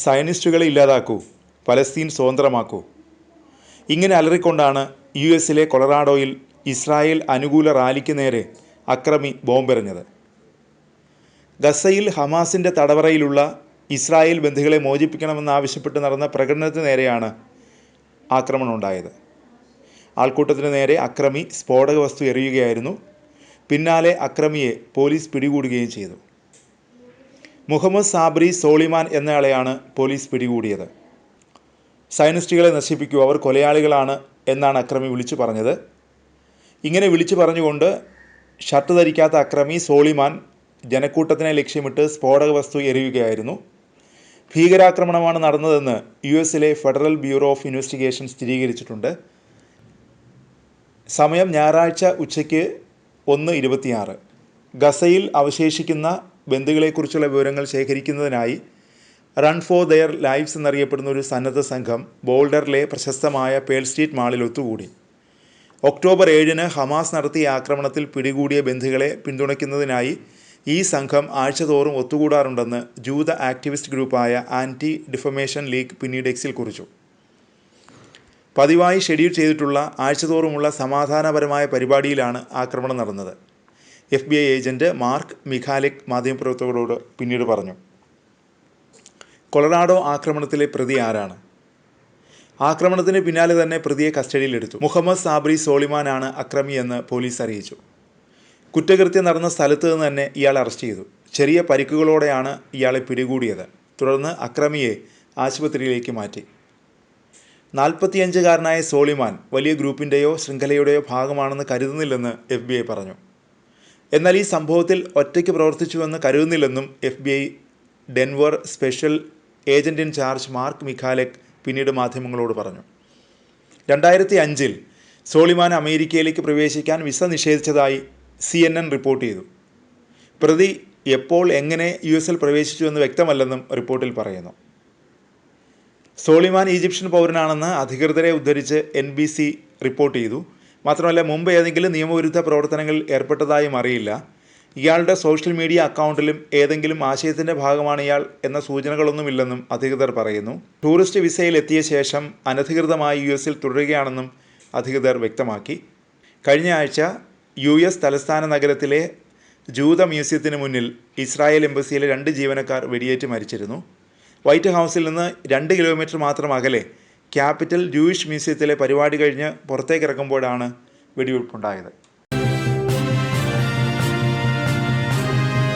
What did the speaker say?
സയനിസ്റ്റുകളെ ഇല്ലാതാക്കൂ, Palestine സ്വതന്ത്രമാക്കൂ. ഇങ്ങനെ അലറിക്കൊണ്ടാണ് US കൊളറാഡോയിൽ Israel അനുകൂല റാലിക്ക് നേരെ അക്രമി ബോംബെറിഞ്ഞത്. ഗസയിൽ ഹമാസിൻ്റെ തടവറയിലുള്ള ഇസ്രായേൽ ബന്ദികളെ മോചിപ്പിക്കണമെന്നാവശ്യപ്പെട്ട് നടന്ന പ്രകടനത്തിന് നേരെയാണ് ആക്രമണമുണ്ടായത്. ആൾക്കൂട്ടത്തിന് നേരെ അക്രമി സ്ഫോടക വസ്തു എറിയുകയായിരുന്നു. പിന്നാലെ അക്രമിയെ പോലീസ് പിടികൂടുകയും ചെയ്തു. മുഹമ്മദ് സാബ്രി സോളിമാൻ എന്നയാളെയാണ് പോലീസ് പിടികൂടിയത്. സയനിസ്റ്റുകളെ നശിപ്പിക്കൂ, അവർ കൊലയാളികളാണ് എന്നാണ് അക്രമി വിളിച്ചു പറഞ്ഞത്. ഇങ്ങനെ വിളിച്ചു പറഞ്ഞുകൊണ്ട് ഷർട്ട് ധരിക്കാത്ത അക്രമി സോളിമാൻ ജനക്കൂട്ടത്തിനെ ലക്ഷ്യമിട്ട് സ്ഫോടക വസ്തു എറിയുകയായിരുന്നു. ഭീകരാക്രമണമാണ് നടന്നതെന്ന് US federal bureau of investigation സ്ഥിരീകരിച്ചിട്ടുണ്ട്. സമയം ഞായറാഴ്ച ഉച്ചയ്ക്ക് 1:26. ഗസയിൽ അവശേഷിക്കുന്ന ബന്ദികളെക്കുറിച്ചുള്ള വിവരങ്ങൾ ശേഖരിക്കുന്നതിനായി റൺ ഫോർ ദെയർ ലൈവ്സ് എന്നറിയപ്പെടുന്ന ഒരു സന്നദ്ധ സംഘം ബോൾഡറിലെ പ്രശസ്തമായ പേൾ സ്ട്രീറ്റ് മാളിൽ ഒത്തുകൂടി. ഒക്ടോബർ 7 ഹമാസ് നടത്തിയ ആക്രമണത്തിൽ പിടികൂടിയ ബന്ദികളെ പിന്തുണയ്ക്കുന്നതിനായി ഈ സംഘം ആഴ്ചതോറും ഒത്തുകൂടാറുണ്ടെന്ന് ജൂത ആക്ടിവിസ്റ്റ് ഗ്രൂപ്പായ ആൻറ്റി ഡിഫമേഷൻ ലീഗ് പിന്നീട് എക്സിൽ കുറിച്ചു. പതിവായി ഷെഡ്യൂൾ ചെയ്തിട്ടുള്ള ആഴ്ചതോറുമുള്ള സമാധാനപരമായ പരിപാടിയിലാണ് ആക്രമണം നടന്നത്. FBI ഏജൻറ്റ് മാർക്ക് മിഖാലെക് മാധ്യമപ്രവർത്തകരോട് പിന്നീട് പറഞ്ഞു. കൊളറാഡോ ആക്രമണത്തിലെ പ്രതി ആരാണ്? ആക്രമണത്തിന് പിന്നാലെ തന്നെ പ്രതിയെ കസ്റ്റഡിയിലെടുത്തു. മുഹമ്മദ് സാബ്രി സോളിമാനാണ് അക്രമിയെന്ന് പോലീസ് അറിയിച്ചു. കുറ്റകൃത്യം നടന്ന സ്ഥലത്ത് നിന്ന് തന്നെ ഇയാളെ അറസ്റ്റ് ചെയ്തു. ചെറിയ പരിക്കുകളോടെയാണ് ഇയാളെ പിടികൂടിയത്. തുടർന്ന് അക്രമിയെ ആശുപത്രിയിലേക്ക് മാറ്റി. 45-കാരനായ സോളിമാൻ വലിയ ഗ്രൂപ്പിൻ്റെയോ ശൃംഖലയുടെയോ ഭാഗമാണെന്ന് കരുതുന്നില്ലെന്ന് FBI പറഞ്ഞു. എന്നാൽ ഈ സംഭവത്തിൽ ഒറ്റയ്ക്ക് പ്രവർത്തിച്ചുവെന്ന് കരുതുന്നില്ലെന്നും FBI Denver special agent in charge Mark Michalek പിന്നീട് മാധ്യമങ്ങളോട് പറഞ്ഞു. 2005 സോളിമാൻ അമേരിക്കയിലേക്ക് പ്രവേശിക്കാൻ വിസ നിഷേധിച്ചതായി CNN റിപ്പോർട്ട് ചെയ്തു. പ്രതി എപ്പോൾ എങ്ങനെ US പ്രവേശിച്ചുവെന്ന് വ്യക്തമല്ലെന്നും റിപ്പോർട്ടിൽ പറയുന്നു. സോളിമാൻ ഈജിപ്ഷ്യൻ പൗരനാണെന്ന് അധികൃതരെ ഉദ്ധരിച്ച് NBC റിപ്പോർട്ട് ചെയ്തു. മാത്രമല്ല, മുമ്പ് ഏതെങ്കിലും നിയമവിരുദ്ധ പ്രവർത്തനങ്ങളിൽ ഏർപ്പെട്ടതായും അറിയില്ല. ഇയാളുടെ സോഷ്യൽ മീഡിയ അക്കൗണ്ടിലും ഏതെങ്കിലും ആശയത്തിൻ്റെ ഭാഗമാണ് ഇയാൾ എന്ന സൂചനകളൊന്നുമില്ലെന്നും അധികൃതർ പറയുന്നു. ടൂറിസ്റ്റ് വിസയിൽ എത്തിയ ശേഷം അനധികൃതമായി US തുടരുകയാണെന്നും അധികൃതർ വ്യക്തമാക്കി. കഴിഞ്ഞ ആഴ്ച US തലസ്ഥാന നഗരത്തിലെ ജൂത മ്യൂസിയത്തിന് മുന്നിൽ ഇസ്രായേൽ എംബസിയിലെ 2 ജീവനക്കാർ വെടിയേറ്റ് മരിച്ചിരുന്നു. വൈറ്റ് ഹൗസിൽ നിന്ന് 2 കിലോമീറ്റർ മാത്രം അകലെ ക്യാപിറ്റൽ ജൂയിഷ് മ്യൂസിയത്തിലെ പരിപാടി കഴിഞ്ഞ് പുറത്തേക്കിറങ്ങുമ്പോഴാണ് വെടിവെയ്പ്പുണ്ടായത്.